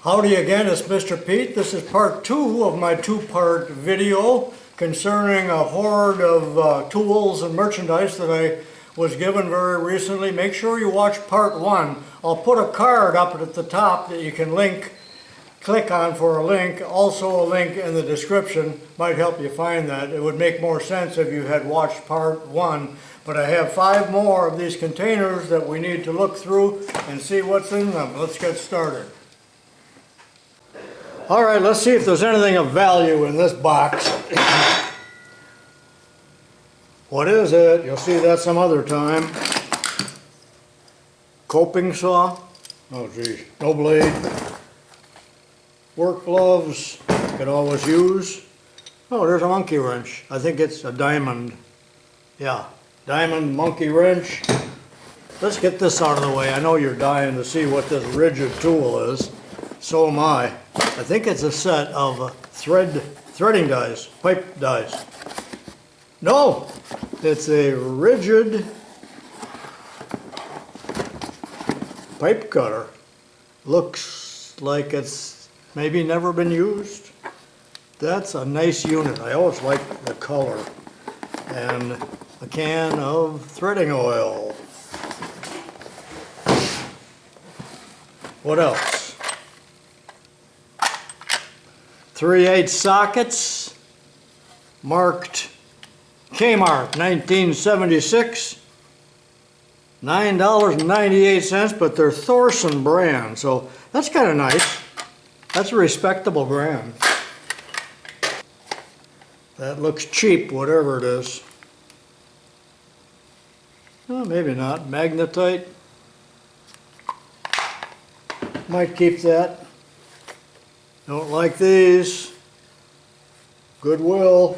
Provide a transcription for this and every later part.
Howdy again, it's Mr. Pete. This is part 2 of my 2-part video concerning a hoard of tools and merchandise that I was given very recently. Make sure you watch part 1. I'll put a card up at the top that you can click on for a link. Also a link in the description might help you find that. It would make more sense if you had watched part 1. But I have 5 more of these containers that we need to look through and see what's in them. Let's get started. Alright, let's see if there's anything of value in this box. What is it? You'll see that some other time. Coping saw. Oh geez, no blade. Work gloves, could always use. Oh, there's a monkey wrench. I think it's a diamond. Yeah, diamond monkey wrench. Let's get this out of the way. I know you're dying to see what this rigid tool is. So am I. I think it's a set of threading dies, pipe dies. No, it's a rigid pipe cutter. Looks like it's maybe never been used. That's a nice unit. I always like the color. And a can of threading oil. What else? 3/8 sockets, marked Kmart 1976, $9.98, but they're Thorson brand, so that's kind of nice. That's a respectable brand. That looks cheap, whatever it is. Oh, maybe not. Magnetite. Might keep that. Don't like these. Goodwill.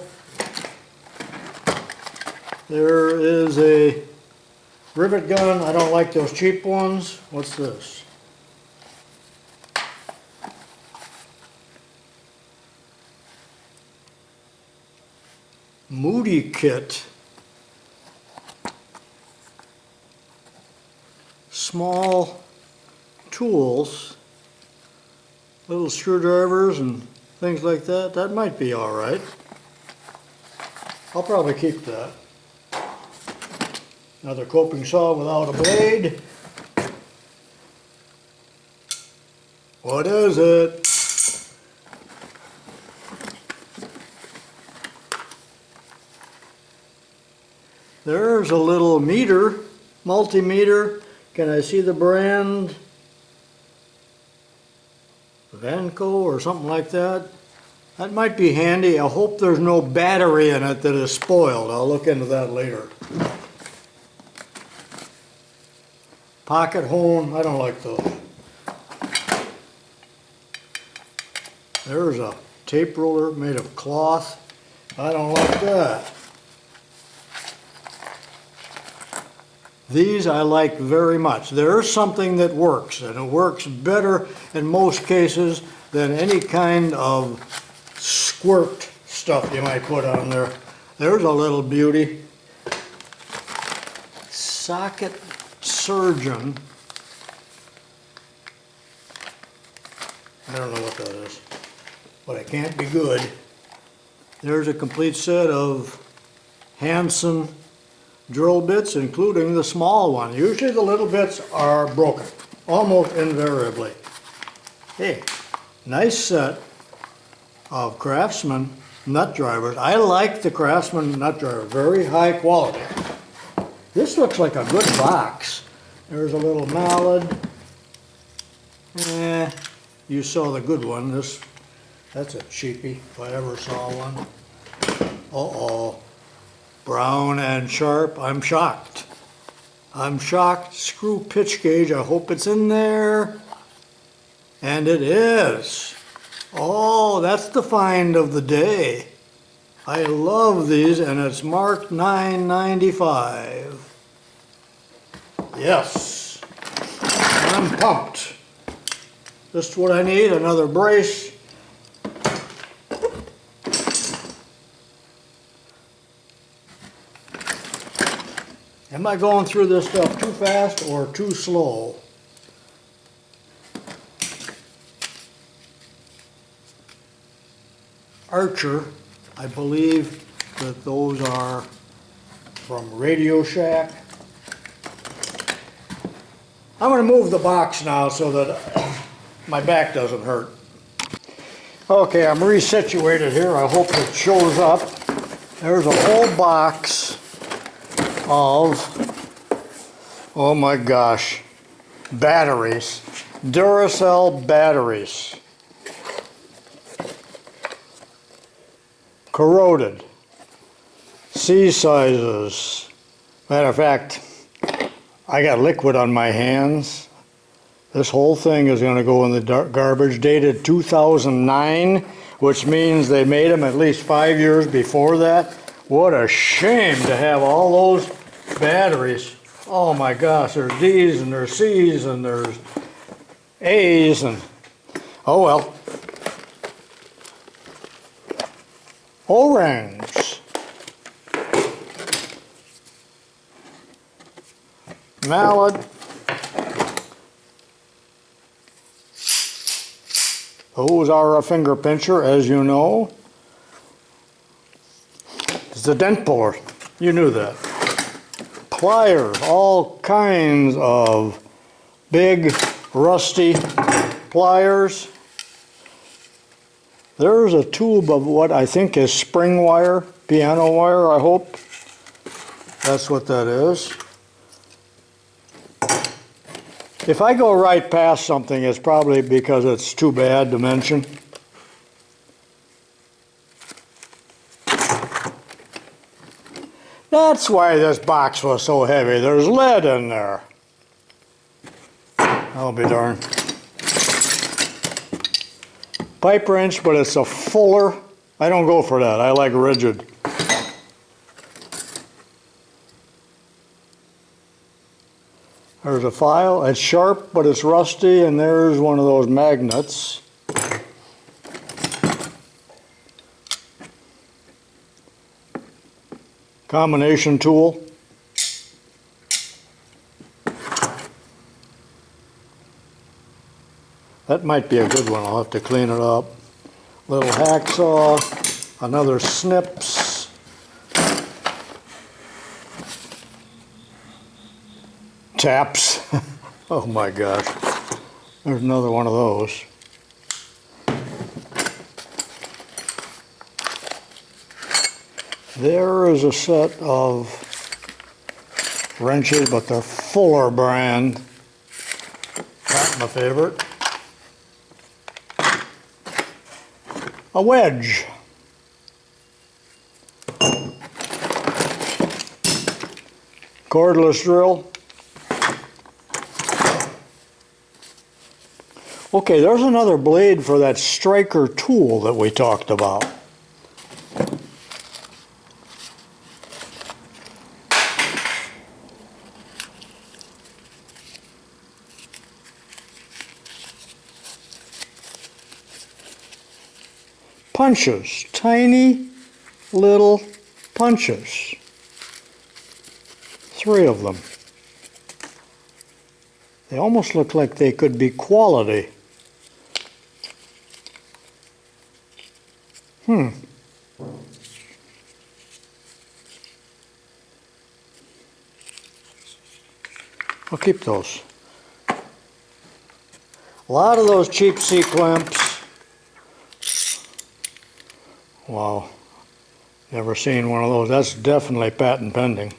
There is a rivet gun. I don't like those cheap ones. What's this? Moody kit. Small tools. Little screwdrivers and things like that. That might be all right. I'll probably keep that. Another coping saw without a blade. What is it? There's a little meter, multimeter. Can I see the brand? Vanco or something like that. That might be handy. I hope there's no battery in it that is spoiled. I'll look into that later. Pocket hone. I don't like those. There's a tape roller made of cloth. I don't like that. These I like very much. There's something that works, and it works better in most cases than any kind of squirt stuff you might put on there. There's a little beauty. Socket surgeon. I don't know what that is, but it can't be good. There's a complete set of Hansen drill bits, including the small one. Usually the little bits are broken, almost invariably. Hey, nice set of Craftsman nut drivers. I like the Craftsman nut driver, very high quality. This looks like a good box. There's a little mallet. You saw the good one. That's a cheapie, if I ever saw one. Uh-oh. Brown and sharp. I'm shocked. I'm shocked. Screw pitch gauge. I hope it's in there. And it is. Oh, that's the find of the day. I love these, and it's marked $9.95. Yes. I'm pumped. Just what I need. Another brace. Am I going through this stuff too fast or too slow? Archer. I believe that those are from Radio Shack. I'm going to move the box now so that my back doesn't hurt. Okay, I'm resituated here. I hope it shows up. There's a whole box of, oh my gosh, batteries. Duracell batteries. Corroded. C sizes. Matter of fact, I got liquid on my hands. This whole thing is going to go in the garbage, dated 2009, which means they made them at least 5 years before that. What a shame to have all those batteries. Oh my gosh, there's D's and there's C's and there's A's and, oh well. O-rings. Mallet. Those are a finger pincher, as you know. It's a dent puller. You knew that. Pliers, all kinds of big, rusty pliers. There's a tube of what I think is spring wire, piano wire, I hope. That's what that is. If I go right past something, it's probably because it's too bad to mention. That's why this box was so heavy. There's lead in there. I'll be darned. Pipe wrench, but it's a fuller. I don't go for that. I like rigid. There's a file. It's sharp, but it's rusty, and there's one of those magnets. Combination tool. That might be a good one. I'll have to clean it up. Little hacksaw, another snips. Taps. Oh my gosh. There's another one of those. There is a set of wrenches, but they're Fuller brand. That's my favorite. A wedge. Cordless drill. Okay, there's another blade for that striker tool that we talked about. Punches, tiny little punches. 3 of them. They almost look like they could be quality. I'll keep those. A lot of those cheap C-clamps. Wow. Never seen one of those. That's definitely patent pending.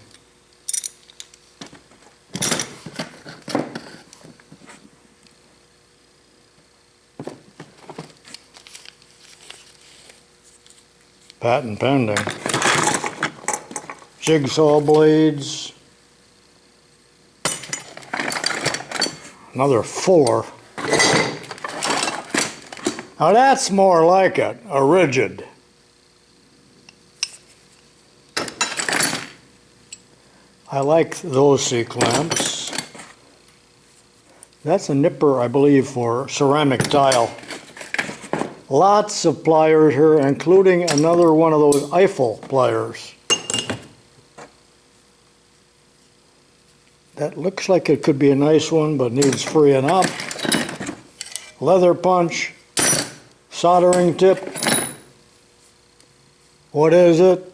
Patent pending. Jigsaw blades. Another Fuller. Now that's more like it, a rigid. I like those C-clamps. That's a nipper, I believe, for ceramic tile. Lots of pliers here, including another one of those Eiffel pliers. That looks like it could be a nice one, but needs freeing up. Leather punch, soldering tip, What is it?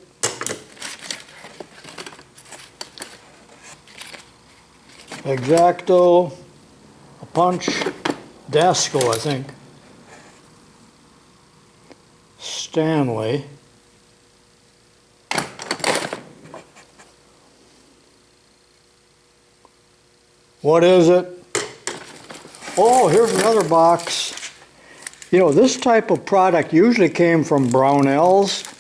X-Acto, a punch, Dasco, I think. Stanley. What is it? Oh, here's another box. You know, this type of product usually came from Brownells.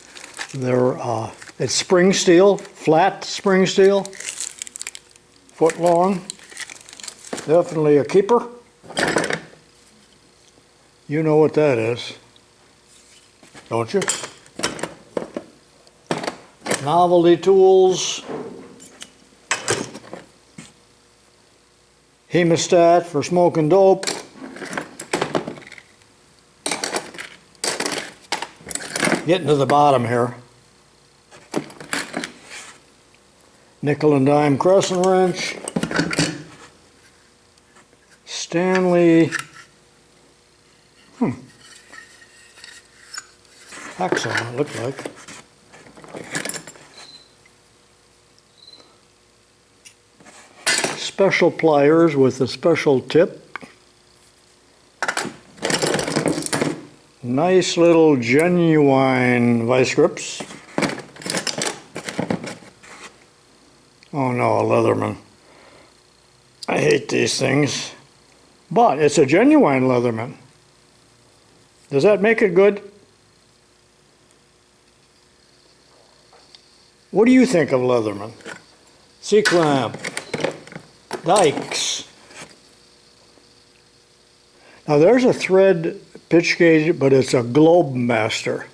It's spring steel, flat spring steel, foot long. Definitely a keeper. You know what that is, don't you? Novelty tools. Hemostat for smoking dope. Getting to the bottom here. Nickel and dime crescent wrench. Stanley. Hacksaw, it looked like. Special pliers with a special tip. Nice little genuine vice grips. Oh no, a Leatherman. I hate these things. But it's a genuine Leatherman. Does that make it good? What do you think of Leatherman? C-clamp. Dikes. Now there's a thread pitch gauge, but it's a Globe Master.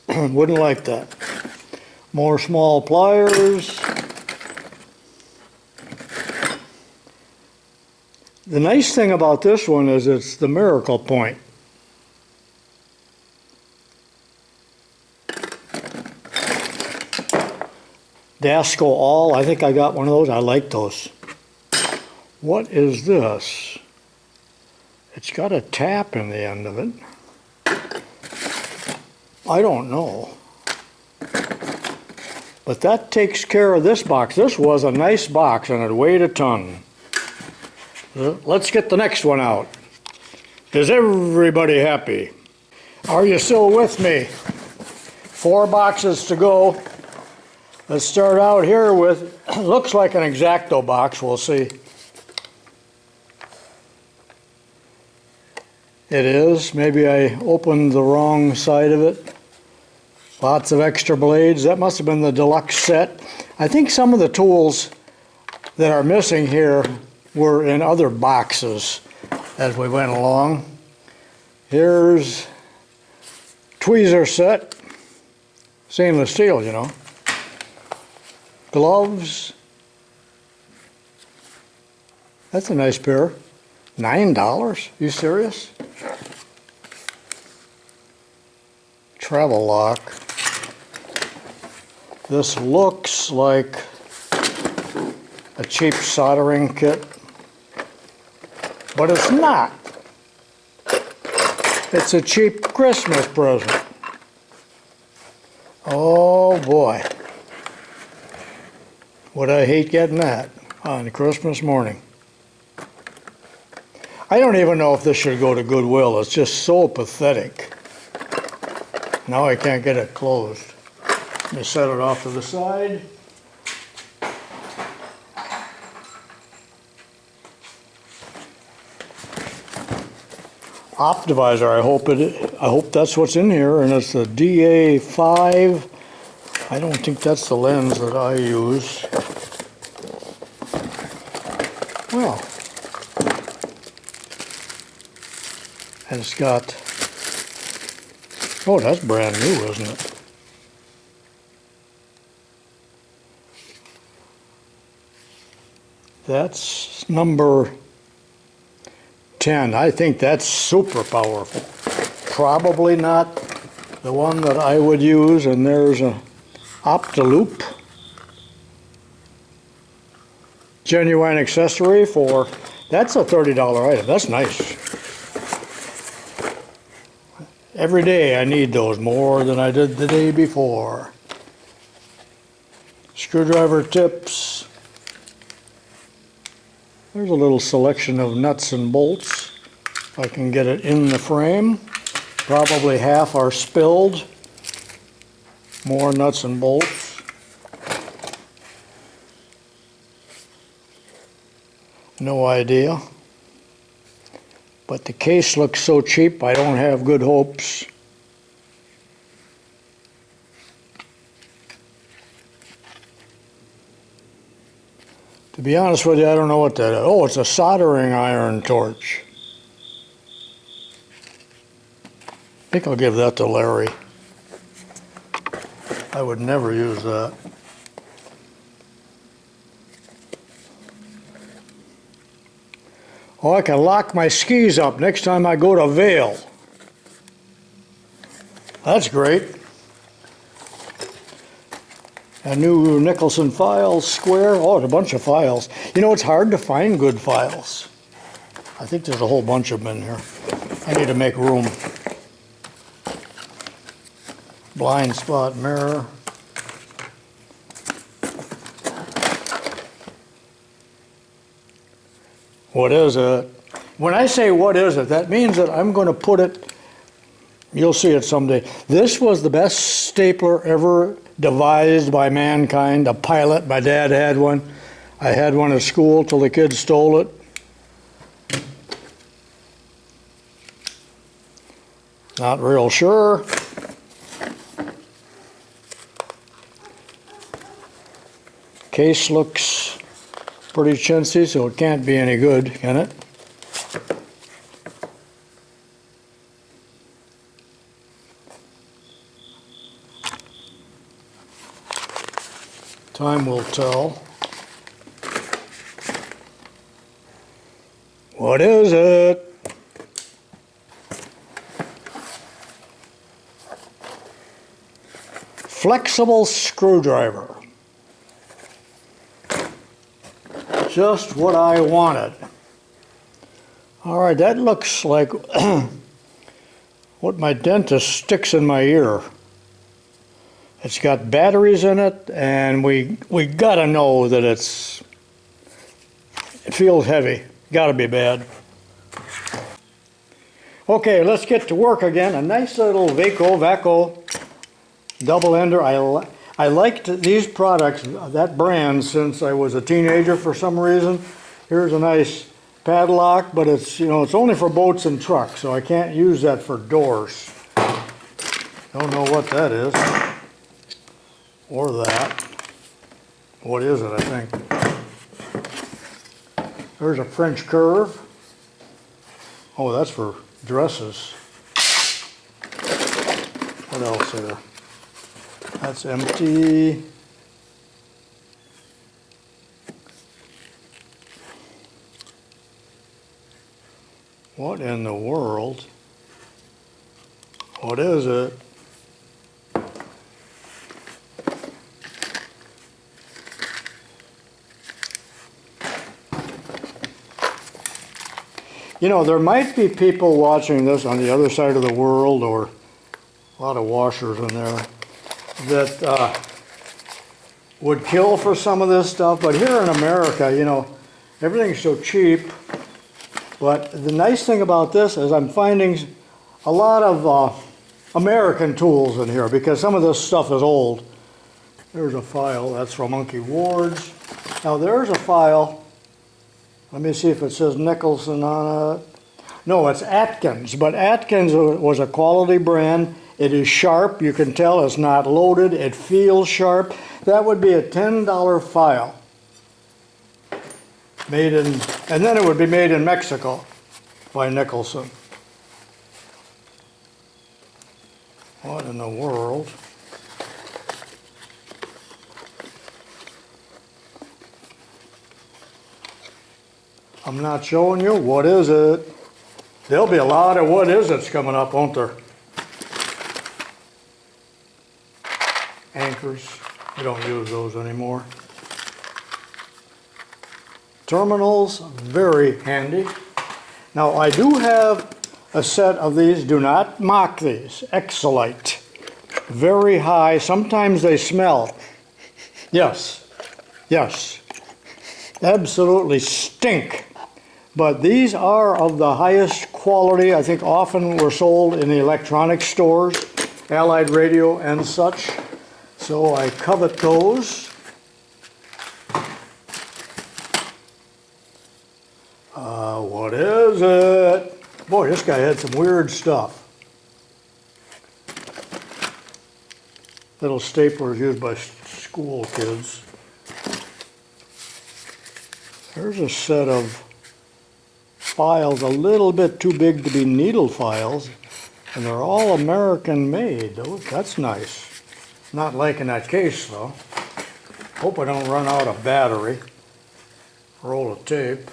Wouldn't like that. More small pliers. The nice thing about this one is it's the miracle point. Dasco All, I think I got one of those. I like those. What is this? It's got a tap in the end of it. I don't know. But that takes care of this box. This was a nice box and it weighed a ton. Let's get the next one out. Is everybody happy? Are you still with me? 4 boxes to go. Let's start out here with, looks like an X-Acto box, we'll see. It is. Maybe I opened the wrong side of it. Lots of extra blades. That must have been the deluxe set. I think some of the tools that are missing here were in other boxes as we went along. Here's tweezer set. Stainless steel, you know. Gloves. That's a nice pair. $9? You serious? Travel lock. This looks like a cheap soldering kit, but it's not. It's a cheap Christmas present. Oh boy. Would I hate getting that on Christmas morning. I don't even know if this should go to Goodwill. It's just so pathetic. Now I can't get it closed. Let me set it off to the side. Optivisor, I hope that's what's in here, and it's the DA5. I don't think that's the lens that I use. Well, and it's got, oh, that's brand new, isn't it? That's number 10. I think that's super powerful. Probably not the one that I would use, and there's a Optiloop. Genuine accessory for, that's a $30 item. That's nice. Every day I need those more than I did the day before. Screwdriver tips. There's a little selection of nuts and bolts. If I can get it in the frame. Probably half are spilled. More nuts and bolts. No idea. But the case looks so cheap, I don't have good hopes. To be honest with you, I don't know what that is. Oh, it's a soldering iron torch. I think I'll give that to Larry. I would never use that. Oh, I can lock my skis up next time I go to Vail. That's great. A new Nicholson files square. Oh, it's a bunch of files. You know, it's hard to find good files. I think there's a whole bunch of them in here. I need to make room. Blind spot mirror. What is it? When I say what is it, that means that I'm going to put it, you'll see it someday. This was the best stapler ever devised by mankind, a Pilot. My dad had one. I had one at school till the kids stole it. Not real sure. Case looks pretty chintzy, so it can't be any good, can it? Time will tell. What is it? Flexible screwdriver. Just what I wanted. All right, that looks like what my dentist sticks in my ear. It's got batteries in it, and we gotta know that it feels heavy. Gotta be bad. Okay, let's get to work again. A nice little Vaco double ender. I liked these products, that brand, since I was a teenager for some reason. Here's a nice padlock, but it's, you know, it's only for boats and trucks, so I can't use that for doors. Don't know what that is. Or that. What is it, I think? There's a French curve. Oh, that's for dresses. What else there? That's empty. What in the world? What is it? You know, there might be people watching this on the other side of the world, or a lot of washers in there, that would kill for some of this stuff. But here in America, you know, everything's so cheap. But the nice thing about this is I'm finding a lot of American tools in here, because some of this stuff is old. There's a file, that's from Monkey Ward's. Now there's a file. Let me see if it says Nicholson on it. No, it's Atkins, but Atkins was a quality brand. It is sharp. You can tell it's not loaded. It feels sharp. That would be a $10 file. Made in, and then it would be made in Mexico by Nicholson. What in the world? I'm not showing you. What is it? There'll be a lot of what is it's coming up, won't there? Anchors. We don't use those anymore. Terminals, very handy. Now I do have a set of these. Do not mock these. X-Acto. Very high. Sometimes they smell. Yes. Yes. Absolutely stink. But these are of the highest quality. I think often were sold in the electronic stores, Allied Radio and such. So I covet those. What is it? Boy, this guy had some weird stuff. Little staplers used by school kids. There's a set of files a little bit too big to be needle files, and they're all American made. Oh, that's nice. Not liking that case though. Hope I don't run out of battery. Roll of tape.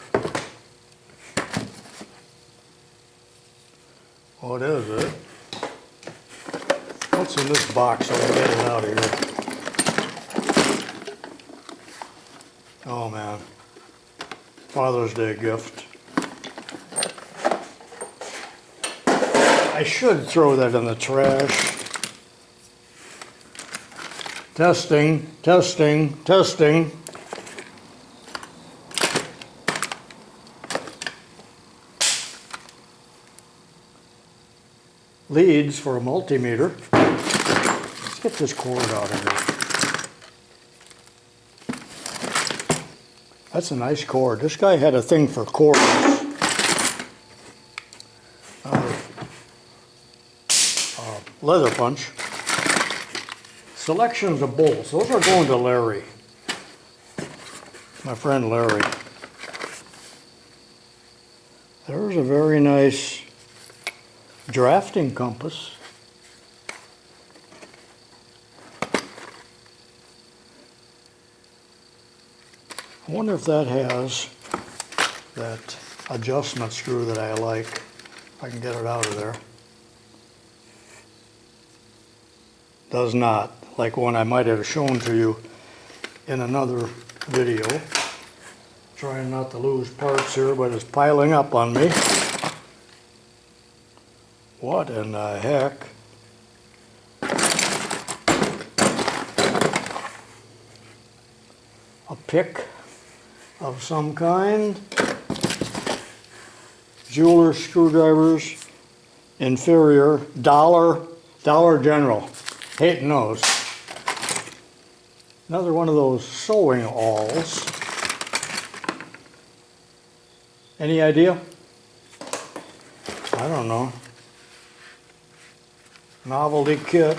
What is it? What's in this box so I can get it out of here? Oh man. Father's Day gift. I should throw that in the trash. Testing, testing, testing. Leads for a multimeter. Let's get this cord out of here. That's a nice cord. This guy had a thing for cords. Leather punch. Selections of bolts. Those are going to Larry. My friend Larry. There's a very nice drafting compass. I wonder if that has that adjustment screw that I like. If I can get it out of there. Does not, like one I might have shown to you in another video. Trying not to lose parts here, but it's piling up on me. What in the heck? A pick of some kind. Jeweler screwdrivers, inferior, Dollar General. Hating those. Another one of those sewing awls. Any idea? I don't know. Novelty kit.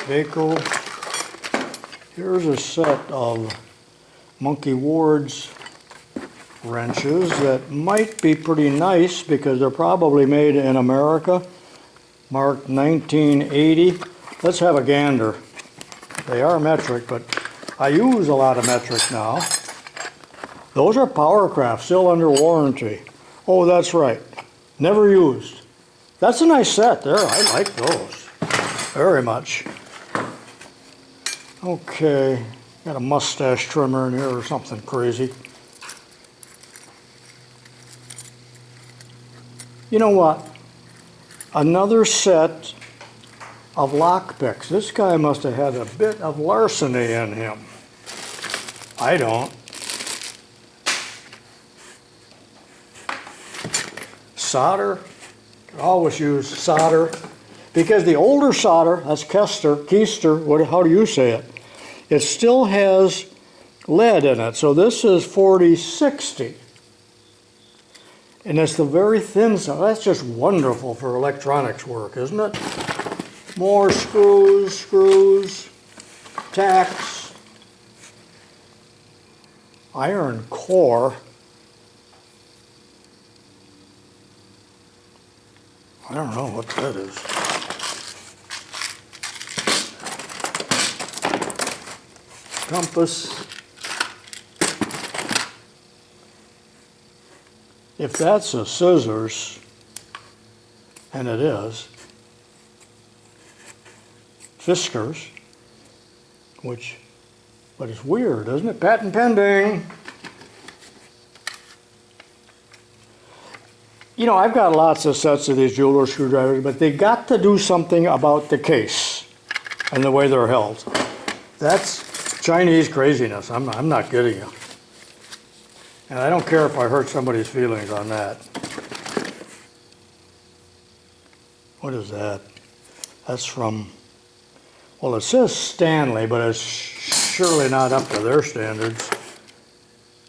Vaco. Here's a set of Monkey Ward's wrenches that might be pretty nice because they're probably made in America. Marked 1980. Let's have a gander. They are metric, but I use a lot of metric now. Those are Powercraft, still under warranty. Oh, that's right. Never used. That's a nice set there. I like those very much. Okay, got a mustache trimmer in here or something crazy. You know what? Another set of lockpicks. This guy must have had a bit of larceny in him. I don't. Solder. Always use solder. Because the older solder, that's Keister, how do you say it? It still has lead in it. So this is 4060. And it's the very thin side. That's just wonderful for electronics work, isn't it? More screws, tacks, iron core. I don't know what that is. Compass. If that's a scissors, and it is, Fiskars, but it's weird, isn't it? Patent pending. You know, I've got lots of sets of these jeweler screwdrivers, but they got to do something about the case and the way they're held. That's Chinese craziness. I'm not kidding you. And I don't care if I hurt somebody's feelings on that. What is that? That's from, well, it says Stanley, but it's surely not up to their standards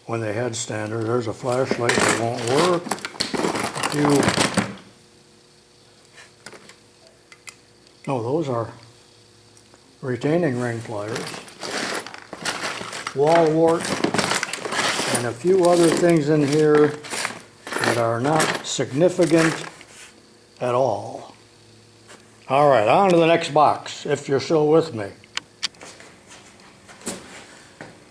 when they had standards. There's a flashlight that won't work. No, those are retaining ring pliers, wall wart, and a few other things in here that are not significant at all. All right, on to the next box, if you're still with me.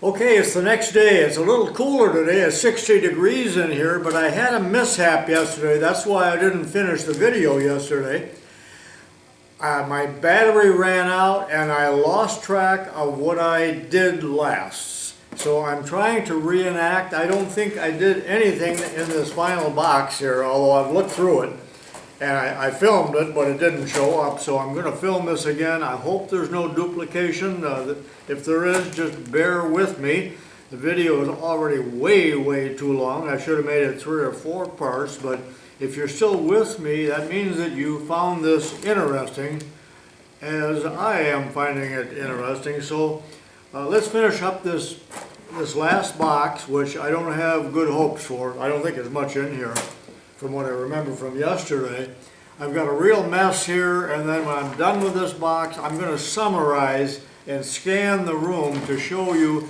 Okay, it's the next day. It's a little cooler today. It's 60 degrees in here, but I had a mishap yesterday. That's why I didn't finish the video yesterday. My battery ran out and I lost track of what I did last. So I'm trying to reenact. I don't think I did anything in this final box here, although I've looked through it. And I filmed it, but it didn't show up, so I'm going to film this again. I hope there's no duplication. If there is, just bear with me. The video is already way too long. I should have made it 3 or 4 parts, but if you're still with me, that means that you found this interesting, as I am finding it interesting. So let's finish up this last box, which I don't have good hopes for. I don't think there's much in here from what I remember from yesterday. I've got a real mess here, and then when I'm done with this box, I'm going to summarize and scan the room to show you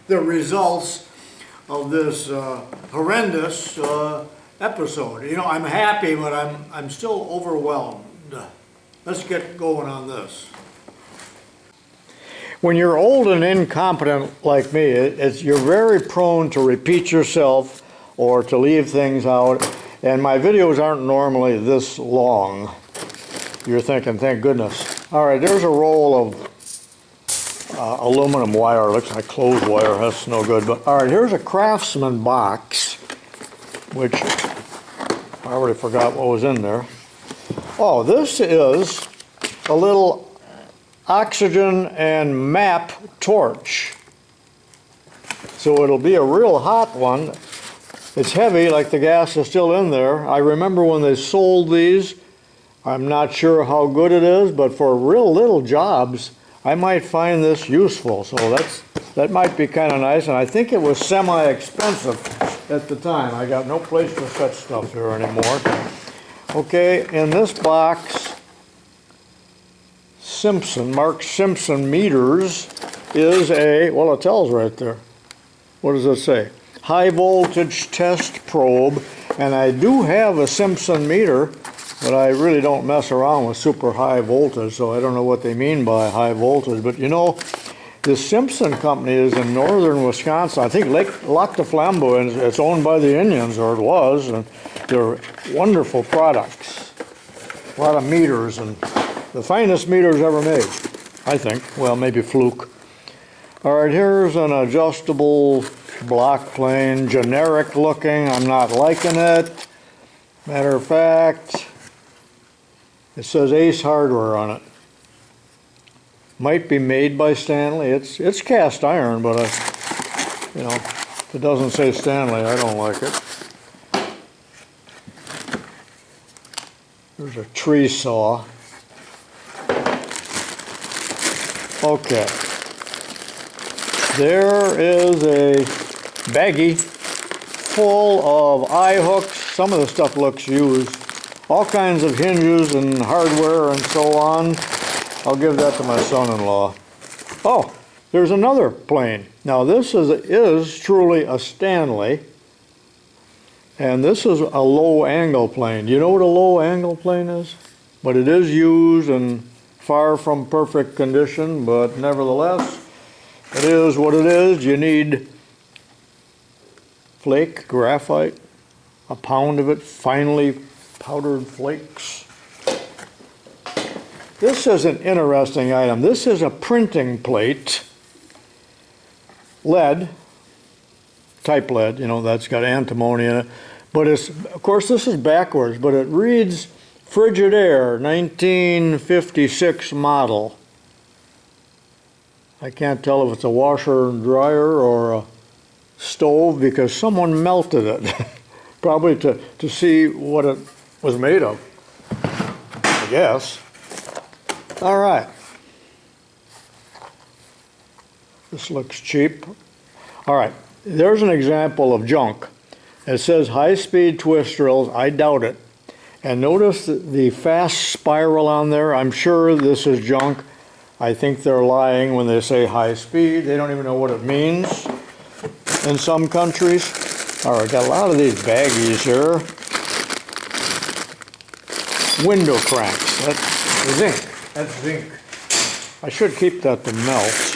the results of this horrendous episode. You know, I'm happy, but I'm still overwhelmed. Let's get going on this. When you're old and incompetent like me, you're very prone to repeat yourself or to leave things out, and my videos aren't normally this long. You're thinking, thank goodness. All right, there's a roll of aluminum wire. Looks like clothes wire. That's no good. But all right, here's a Craftsman box, which I already forgot what was in there. Oh, this is a little oxygen and map torch. So it'll be a real hot one. It's heavy, like the gas is still in there. I remember when they sold these. I'm not sure how good it is, but for real little jobs, I might find this useful. So that might be kind of nice, and I think it was semi-expensive at the time. I got no place to set stuff here anymore. Okay, in this box, Mark Simpson meters is a, well, it tells right there. What does it say? High voltage test probe, and I do have a Simpson meter, but I really don't mess around with super high voltage, so I don't know what they mean by high voltage. But you know, this Simpson company is in northern Wisconsin. I think Lac de Flambeau, and it's owned by the Indians, or it was, and they're wonderful products. A lot of meters, and the finest meters ever made, I think. Well, maybe fluke. All right, here's an adjustable block plane, generic looking. I'm not liking it. Matter of fact, it says Ace Hardware on it. Might be made by Stanley. It's cast iron, but you know, if it doesn't say Stanley, I don't like it. There's a tree saw. Okay. There is a baggie full of eye hooks. Some of the stuff looks used. All kinds of hinges and hardware and so on. I'll give that to my son-in-law. Oh, there's another plane. Now this is truly a Stanley. And this is a low angle plane. Do you know what a low angle plane is? But it is used in far from perfect condition, but nevertheless, it is what it is. You need flake, graphite, a pound of it, finely powdered flakes. This is an interesting item. This is a printing plate, lead, type lead, you know, that's got antimony in it. But it's, of course, this is backwards, but it reads Frigidaire 1956 model. I can't tell if it's a washer and dryer or a stove because someone melted it. Probably to see what it was made of, I guess. All right. This looks cheap. All right, there's an example of junk. It says high-speed twist drills. I doubt it. And notice the fast spiral on there. I'm sure this is junk. I think they're lying when they say high speed. They don't even know what it means in some countries. All right, got a lot of these baggies here. Window cranks. That's zinc. That's zinc. I should keep that to melt.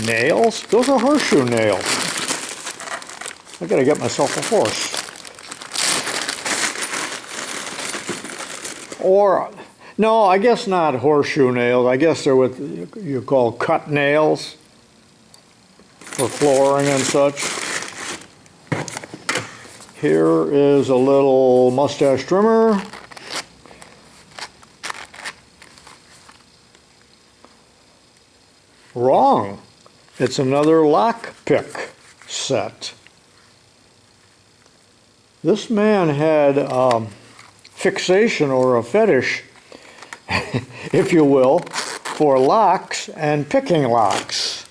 Nails? Those are horseshoe nails. I gotta get myself a horse. Or, no, I guess not horseshoe nails. I guess they're what you call cut nails for flooring and such. Here is a little mustache trimmer. Wrong. It's another lock pick set. This man had fixation or a fetish, if you will, for locks and picking locks.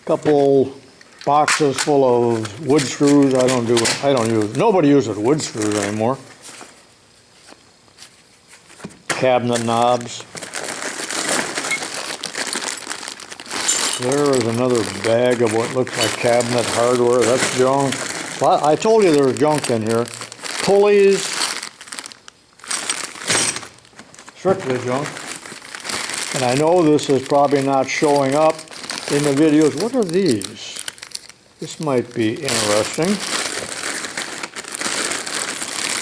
Couple boxes full of wood screws. Nobody uses wood screws anymore. Cabinet knobs. There is another bag of what looks like cabinet hardware. That's junk. I told you there was junk in here. Pulleys. Strictly junk. And I know this is probably not showing up in the videos. What are these? This might be interesting.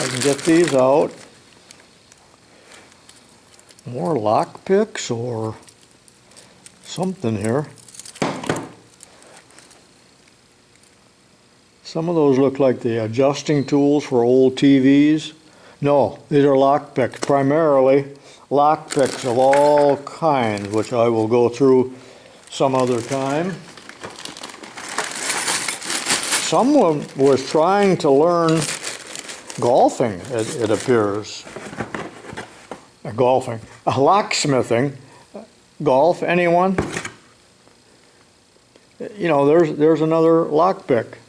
I can get these out. More lock picks or something here. Some of those look like the adjusting tools for old TVs. No, these are lock picks, primarily lock picks of all kinds, which I will go through some other time. Someone was trying to learn golfing, it appears. Golfing. Locksmithing. Golf, anyone? You know, there's another lock pick.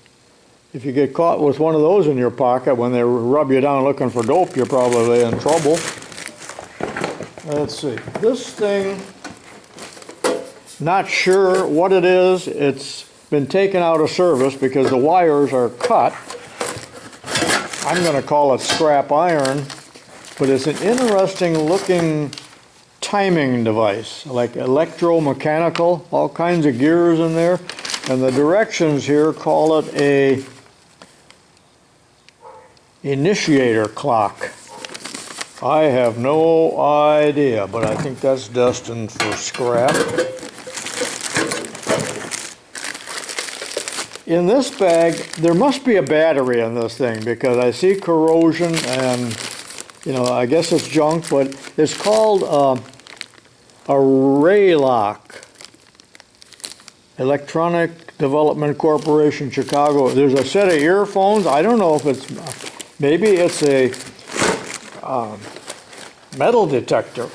If you get caught with one of those in your pocket when they rub you down looking for dope, you're probably in trouble. Let's see. This thing, not sure what it is. It's been taken out of service because the wires are cut. I'm going to call it scrap iron, but it's an interesting looking timing device, like electromechanical, all kinds of gears in there. And the directions here call it a initiator clock. I have no idea, but I think that's destined for scrap. In this bag, there must be a battery in this thing because I see corrosion and, you know, I guess it's junk, but it's called a Ray lock. Electronic Development Corporation, Chicago. There's a set of earphones. I don't know if it's, maybe it's a metal detector.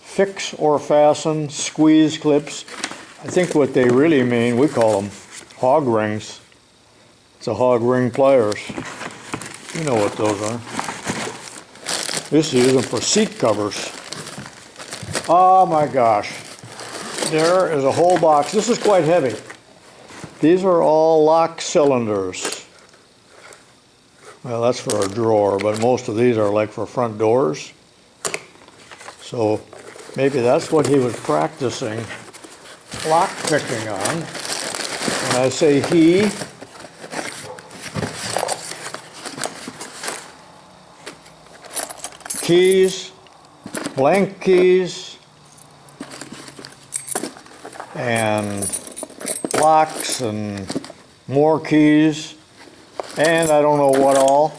Fix or fasten, squeeze clips. I think what they really mean, we call them hog rings. It's a hog ring pliers. You know what those are. We used to use them for seat covers. Oh my gosh. There is a whole box. This is quite heavy. These are all lock cylinders. Well, that's for a drawer, but most of these are like for front doors. So maybe that's what he was practicing lock picking on. When I say he, keys, blank keys, and locks and more keys, and I don't know what all.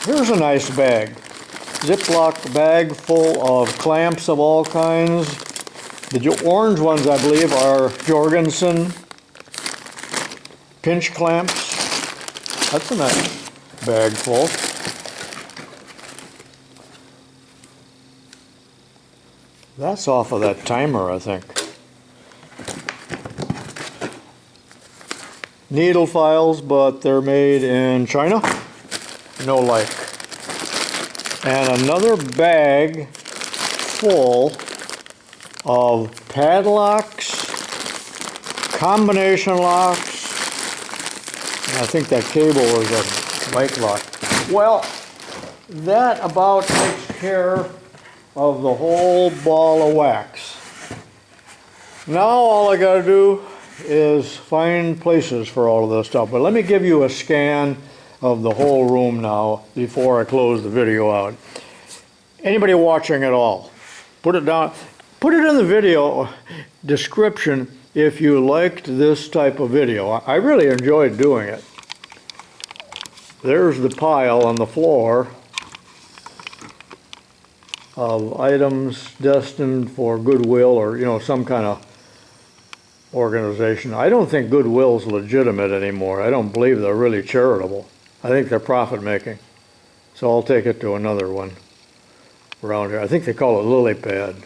Here's a nice bag. Ziploc bag full of clamps of all kinds. The orange ones, I believe, are Jorgensen pinch clamps. That's a nice bag full. That's off of that timer, I think. Needle files, but they're made in China. No like. And another bag full of padlocks, combination locks. I think that cable was a bike lock. Well, that about takes care of the whole ball of wax. Now all I gotta do is find places for all of this stuff. But let me give you a scan of the whole room now before I close the video out. Anybody watching at all, put it down, put it in the video description if you liked this type of video. I really enjoyed doing it. There's the pile on the floor of items destined for Goodwill or, you know, some kind of organization. I don't think Goodwill's legitimate anymore. I don't believe they're really charitable. I think they're profit making. So I'll take it to another one around here. I think they call it Lily Pad.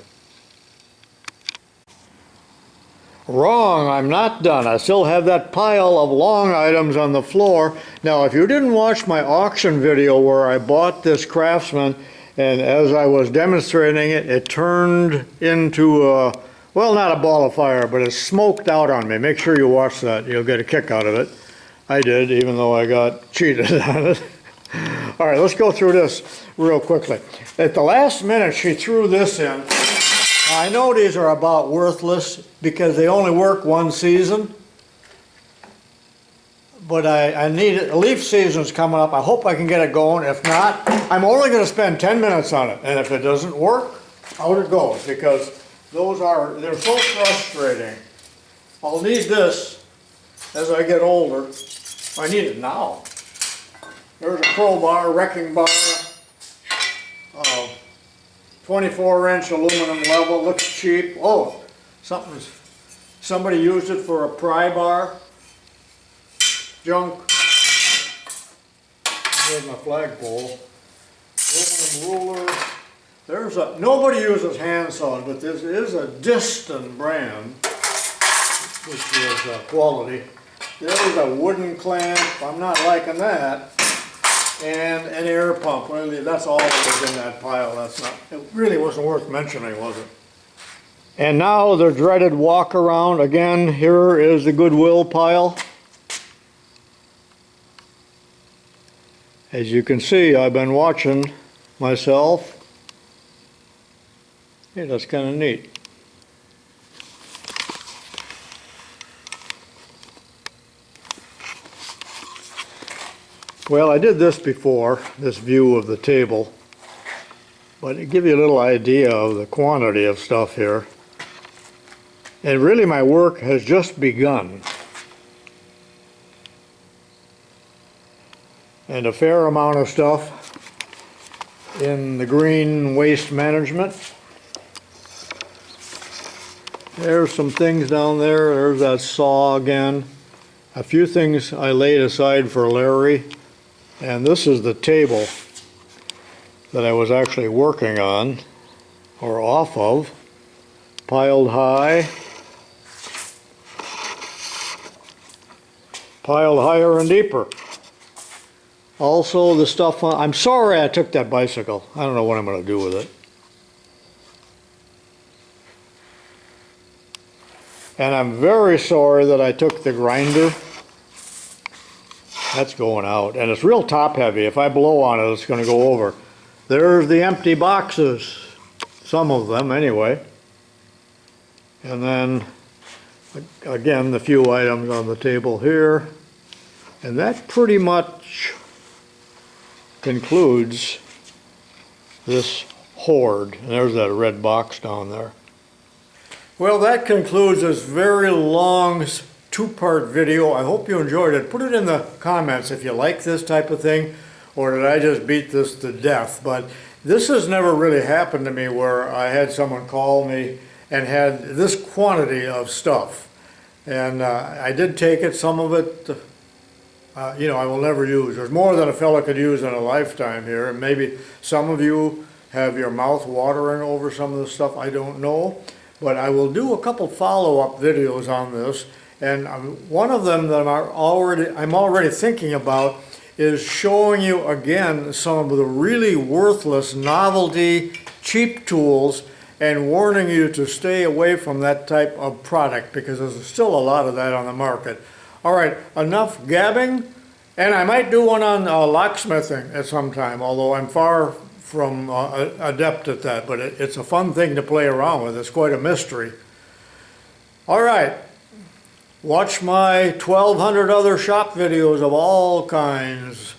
Wrong, I'm not done. I still have that pile of long items on the floor. Now, if you didn't watch my auction video where I bought this Craftsman, and as I was demonstrating it, it turned into a, well, not a ball of fire, but it smoked out on me. Make sure you watch that. You'll get a kick out of it. I did, even though I got cheated on it. All right, let's go through this real quickly. At the last minute, she threw this in. I know these are about worthless because they only work one season. But I need it. Leaf season's coming up. I hope I can get it going. If not, I'm only going to spend 10 minutes on it. And if it doesn't work, out it goes. Because they're so frustrating. I'll need this as I get older. I need it now. There's a crowbar, wrecking bar, 24-inch aluminum level. Looks cheap. Oh, somebody used it for a pry bar. Junk. There's my flagpole. Aluminum ruler. Nobody uses hand saws, but this is a distant brand, which is quality. There's a wooden clamp. I'm not liking that. And an air pump. Well, that's all that was in that pile. It really wasn't worth mentioning, was it? And now the dreaded walk around. Again, here is the Goodwill pile. As you can see, I've been watching myself. Hey, that's kind of neat. Well, I did this before, this view of the table, but to give you a little idea of the quantity of stuff here. And really my work has just begun. And a fair amount of stuff in the green waste management. There's some things down there. There's that saw again. A few things I laid aside for Larry. And this is the table that I was actually working on, or off of, piled high. Piled higher and deeper. Also the stuff on, I'm sorry I took that bicycle. I don't know what I'm going to do with it. And I'm very sorry that I took the grinder. That's going out. And it's real top heavy. If I blow on it, it's going to go over. There's the empty boxes. Some of them anyway. And then again the few items on the table here. And that pretty much concludes this hoard. And there's that red box down there. Well, that concludes this very long two-part video. I hope you enjoyed it. Put it in the comments if you like this type of thing, or did I just beat this to death? But this has never really happened to me where I had someone call me and had this quantity of stuff. And I did take it, some of it, I will never use. There's more than a fella could use in a lifetime here, and maybe some of you have your mouth watering over some of the stuff, I don't know. But I will do a couple follow-up videos on this, and one of them that I'm already thinking about is showing you again some of the really worthless novelty cheap tools and warning you to stay away from that type of product because there's still a lot of that on the market. All right, enough gabbing, and I might do one on locksmithing at some time, although I'm far from adept at that, but it's a fun thing to play around with. It's quite a mystery. All right, watch my 1,200 other shop videos of all kinds,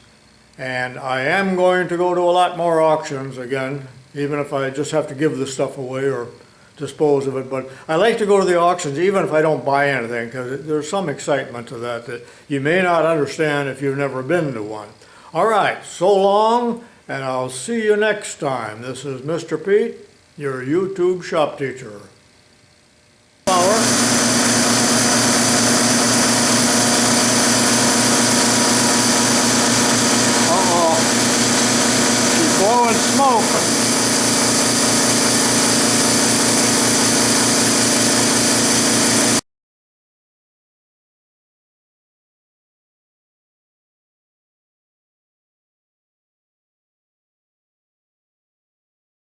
and I am going to go to a lot more auctions again, even if I just have to give this stuff away or dispose of it. But I like to go to the auctions even if I don't buy anything, because there's some excitement to that that you may not understand if you've never been to one. All right, so long, and I'll see you next time. This is Mr. Pete, your YouTube shop teacher. Power. Uh-oh. She's blowing smoke.